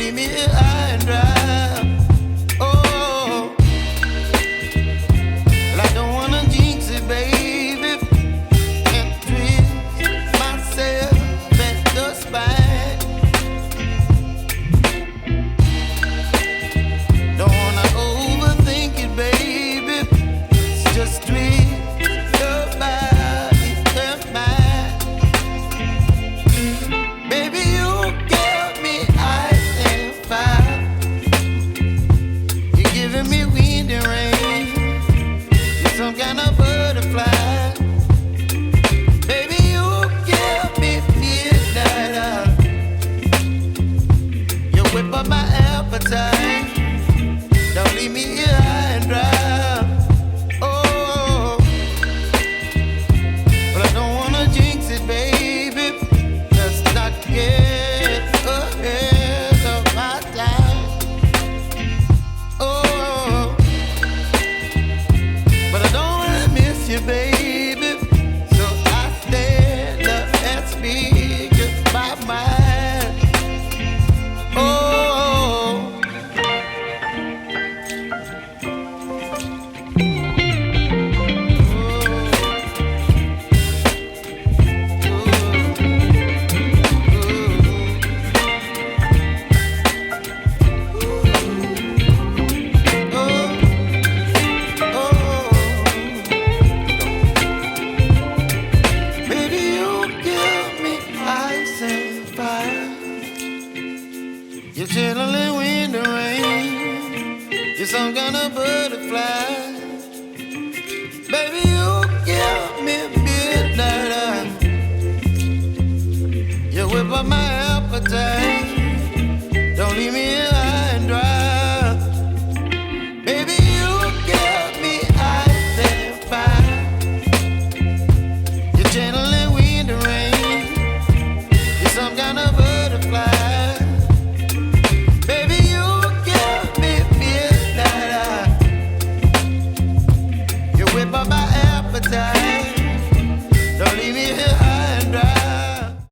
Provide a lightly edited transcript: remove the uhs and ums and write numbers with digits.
leave me here high and dry. Oh, well, I don't wanna jinx it, baby, and twist myself at the spine. Don't wanna overthink it, baby. It's just twist your body and mine. Baby, you give me ice and fire. You're giving me wind and rain. You're some kind of butterfly. Baby, you give me midnight. You whip up my appetite. Don't leave me here high and dry. Oh, but I don't wanna jinx it, baby. Let's not get ahead of my time. Oh, but I don't wanna miss you, baby. So I stand up and speak my mind. Oh. Baby, you give me ice and fire. You're chilling wind and rain. You're some kind of butterfly. Baby, you give me midnight. You whip up my appetite. Don't leave me